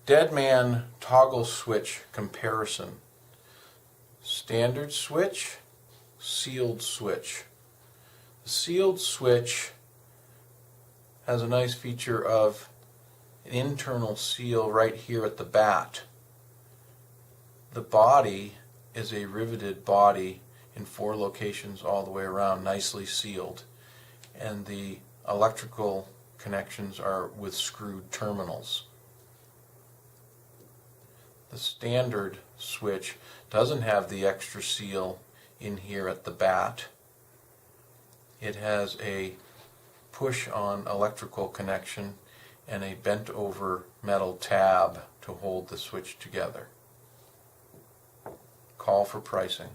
Deadman toggle switch comparison. Standard switch, sealed switch. The sealed switch has a nice feature of an internal seal right here at the bat. The body is a riveted body in 4 locations all the way around, nicely sealed, and the electrical connections are with screwed terminals. The standard switch doesn't have the extra seal in here at the bat. It has a push-on electrical connection and a bent-over metal tab to hold the switch together. Call for pricing.